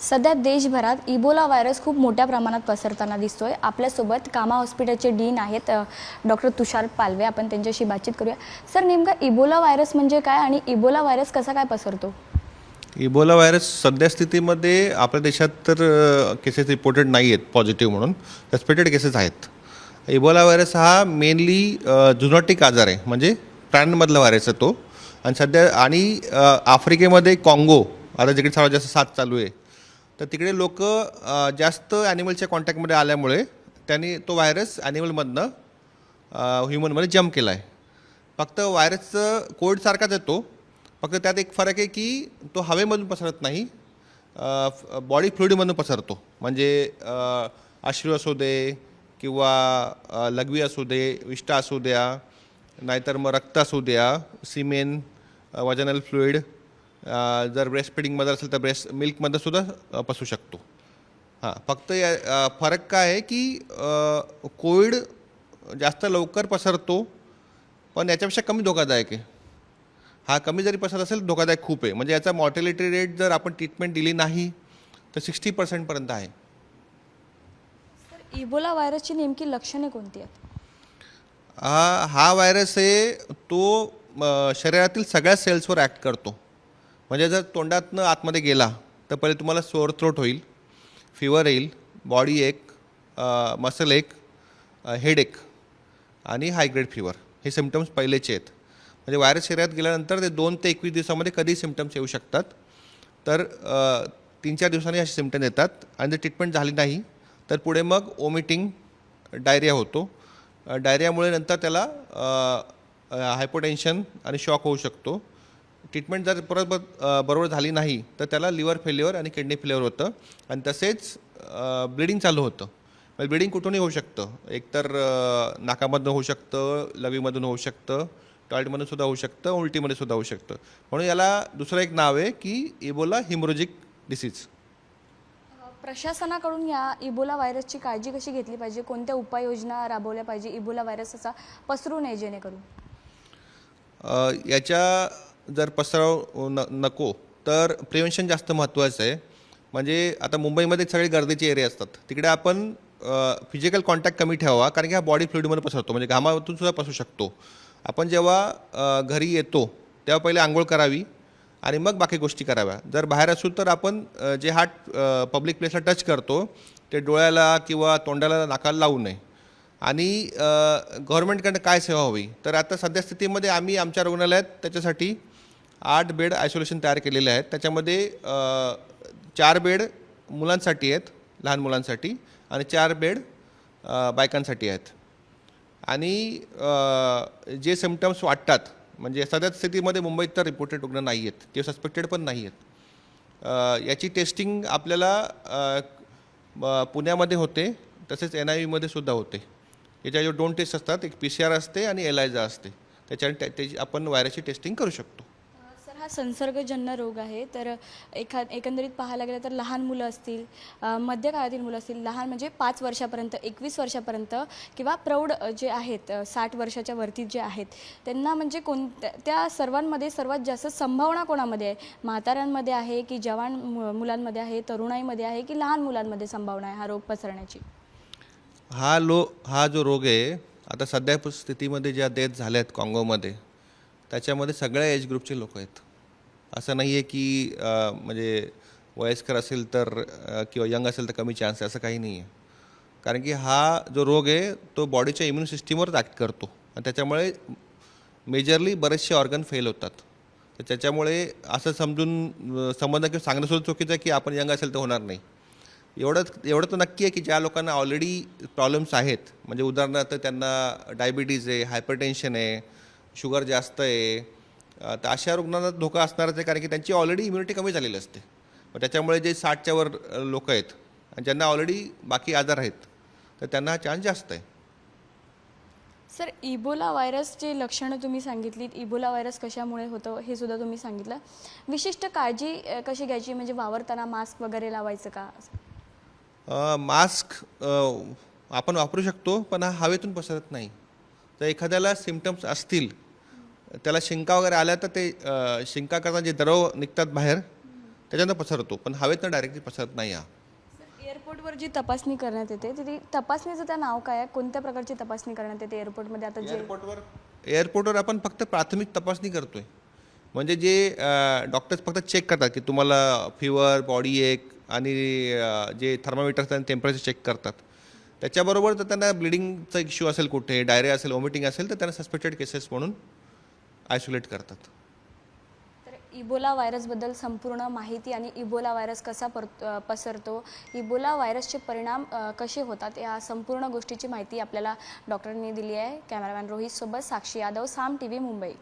सध्या देशभरात Ebola virus खूप मोठ्या प्रमाणात पसरताना दिसतोय। आपल्यासोबत कामा हॉस्पिटलचे डीन आहेत डॉक्टर तुषार पालवे। आपण त्यांच्याशी बातचीत करूया। सर, नेमका इबोला व्हायरस म्हणजे काय आणि इबोला व्हायरस कसा काय पसरतो? इबोला व्हायरस सध्या स्थितीमध्ये आपल्या देशात तर केसेस रिपोर्टेड नाही आहेत पॉझिटिव्ह म्हणून, सस्पेक्टेड केसेस आहेत. इबोला व्हायरस हा मेनली झुनॉटिक आजार आहे, म्हणजे प्राण्यांमधला व्हायरस आहे तो. आणि सध्या आफ्रिकेमध्ये काँगो, आता जिकडे सर्वात जास्त साथ चालू आहे, तर तिकडे लोक जास्त ॲनिमलच्या कॉन्टॅक्टमध्ये आल्यामुळे त्यांनी तो व्हायरस ॲनिमलमधनं ह्युमनमध्ये जम्प केला आहे. फक्त व्हायरसचं कोविडसारखाच येतो, फक्त त्यात एक फरक आहे की तो हवेमधून पसरत नाही, बॉडी फ्लुइडमधून पसरतो. म्हणजे अश्रू असू दे किंवा लघवी असू दे, विष्ठा असू द्या, नाहीतर मग रक्त असू द्या, सिमेन, वजनल फ्लुइड, जर ब्रेस्ट फिडिंगमध्ये असेल तर ब्रेस्ट मिल्कमध्ये सुद्धा पसरू शकतो. फक्त या फरक काय आहे की कोविड जास्त लवकर पसरतो, पण याच्यापेक्षा कमी धोकादायक आहे. हा कमी जरी पसरत असेल धोकादायक खूप आहे. म्हणजे याचा मॉर्टॅलिटी रेट जर आपण ट्रीटमेंट दिली नाही तर 60% आहे. सर, इबोला व्हायरसची नेमकी लक्षणे कोणती आहेत? हा व्हायरस आहे तो शरीरातील सगळ्या सेल्सवर ॲक्ट करतो. म्हणजे जर तोंडातनं आतमध्ये गेला तर पहिले तुम्हाला सोअर थ्रोट होईल, फिवर येईल, बॉडी एक, मसल एक, हेडेक आणि हाय ग्रेड फिवर. हे सिम्पटम्स पहिलेचे आहेत. म्हणजे व्हायरस शरीरात गेल्यानंतर ते 2 ते 21 दिवसामध्ये कधी सिम्पटम्स येऊ शकतात. तर 3-4 दिवसांनी असे सिम्पटम येतात आणि जर ट्रीटमेंट झाली नाही तर पुढे मग वॉमिटिंग, डायरिया होतो. डायरियामुळे नंतर त्याला हायपोटेन्शन आणि शॉक होऊ शकतो. ट्रीटमेंट जर परत बरोबर झाली नाही तर त्याला लिव्हर फेल्युअर आणि किडनी फेल्युअर होतं. आणि तसेच ब्लिडिंग चालू होतं. म्हणजे ब्लिडिंग कुठूनही होऊ शकतं. एकतर नाकामधून होऊ शकतं, लघवीमधून होऊ शकतं, टॉयलेटमधून सुद्धा होऊ शकतं, उलटीमध्ये सुद्धा होऊ शकतं. म्हणून याला दुसरं एक नाव आहे की इबोला हिमोरेजिक डिसीज. प्रशासनाकडून या इबोला व्हायरसची काळजी कशी घेतली पाहिजे? कोणत्या उपाययोजना राबवल्या पाहिजे इबोला व्हायरस असा पसरू नये जेणेकरून? याच्या जर पसराव नको तर प्रिव्हेन्शन जास्त महत्त्वाचं आहे. म्हणजे आता मुंबईमध्ये सगळे गर्दीचे एरिया असतात, तिकडे आपण फिजिकल कॉन्टॅक्ट कमी ठेवावा, कारण की हा बॉडी फ्लुइडमध्ये पसरतो, म्हणजे घामातून सुद्धा पसरू शकतो. आपण जेव्हा घरी येतो तेव्हा पहिले आंघोळ करावी आणि मग बाकी गोष्टी कराव्या. जर बाहेर असू तर आपण जे हात पब्लिक प्लेसला टच करतो ते डोळ्याला किंवा तोंडाला, नाकाला लावू नये. आणि गव्हर्नमेंटकडनं काय सेवा हवी, तर आता सध्या स्थितीमध्ये आम्ही आमच्या रुग्णालयात त्याच्यासाठी 8 बेड आयसोलेशन तयार केलेले आहेत. त्याच्यामध्ये 4 बेड मुलांसाठी आहेत, लहान मुलांसाठी, आणि 4 बेड बायकांसाठी आहेत. आणि जे सिम्पटम्स वाटतात, म्हणजे सध्या स्थितीमध्ये मुंबईत तर रिपोर्टेड रुग्ण नाही आहेत, ते सस्पेक्टेड पण नाही आहेत. याची टेस्टिंग आपल्याला पुण्यामध्ये होते, तसेच NIVमध्ये सुद्धा होते. याच्या जो 2 टेस्ट असतात, एक PCR असते आणि ELISA असते. त्याच्याने त्याची आपण व्हायरसची टेस्टिंग करू शकतो. सर, हा संसर्गजन्य रोग आहे, तर एकंदरीत पाहायला गेलं तर लहान मुलं असतील, मध्य काळातील मुलं असतील, लहान म्हणजे 5 वर्षापर्यंत, 21 वर्षापर्यंत, किंवा प्रौढ जे आहेत 60 वर्षाच्या वरती जे आहेत, त्यांना म्हणजे त्या सर्वांमध्ये सर्वात जास्त संभावना कोणामध्ये आहे? म्हाताऱ्यांमध्ये आहे की जवान मुलांमध्ये आहे, तरुणाईमध्ये आहे की लहान मुलांमध्ये संभावना आहे हा रोग पसरण्याची? हा जो रोग आहे, आता सध्या स्थितीमध्ये ज्या डेथ झाल्या आहेत काँगोमध्ये, त्याच्यामध्ये सगळ्या एज ग्रुपचे लोक आहेत. असं नाही आहे की म्हणजे वयस्कर असेल तर किंवा यंग असेल तर कमी चान्स आहे, असं काही नाही आहे. कारण की हा जो रोग आहे तो बॉडीच्या इम्युन सिस्टीमवरच ॲक्ट करतो आणि त्याच्यामुळे मेजरली बरेचसे ऑर्गन फेल होतात. तर त्याच्यामुळे असं समजणं किंवा सांगणं सुद्धा चुकीचं आहे की आपण यंग असेल तर होणार नाही. एवढं तर नक्की आहे की ज्या लोकांना ऑलरेडी प्रॉब्लेम्स आहेत, म्हणजे उदाहरणार्थ त्यांना डायबिटीज आहे, हायपरटेन्शन आहे, शुगर जास्त आहे, तर अशा रुग्णांना धोका असणारच आहे, कारण की त्यांची ऑलरेडी इम्युनिटी कमी झालेली असते. मग त्याच्यामुळे जे 60च्या वर लोक आहेत आणि ज्यांना ऑलरेडी बाकी आजार आहेत, तर त्यांना हा चान्स जास्त आहे. सर, इबोला व्हायरसची लक्षणं तुम्ही सांगितलीत, इबोला व्हायरस कशामुळे होतं हे सुद्धा तुम्ही सांगितलं. विशिष्ट काळजी कशी घ्यायची? म्हणजे वावरताना मास्क वगैरे लावायचं का? मास्क आपण वापरू शकतो, पण हा हवेतून पसरत नाही. तर एखाद्याला सिम्पटम्स असतील, त्याला शिंका वगैरे आल्या, तर ते शिंका करताना जे द्रव निघतात बाहेर, त्याच्यानं पसरतो, पण हवेतनं डायरेक्टली पसरत नाही हा. एअरपोर्टवर जी तपासणी करण्यात येते ती तपासणीचं त्या नाव काय आहे, कोणत्या प्रकारची तपासणी करण्यात येते एअरपोर्टमध्ये आता जे एअरपोर्टवर आपण फक्त प्राथमिक तपासणी करतोय. म्हणजे जे डॉक्टर्स फक्त चेक करतात की तुम्हाला फिवर, बॉडी एक आणि जे थर्मामीटर त्यांनी टेम्परेचर चेक करतात. त्याच्याबरोबर जर त्यांना ब्लिडिंगचा इश्यू असेल, कुठे डायरिया असेल, वॉमिटिंग असेल, तर त्यांना सस्पेक्टेड केसेस म्हणून आयसोलेट करतात. तर इबोला व्हायरसबद्दल संपूर्ण माहिती आणि इबोला व्हायरस कसा पसरतो, इबोला व्हायरसचे परिणाम कसे होतात, या संपूर्ण गोष्टीची माहिती आपल्याला डॉक्टरांनी दिली आहे. कॅमेरामॅन रोहितसोबत साक्षी यादव, साम TV, मुंबई.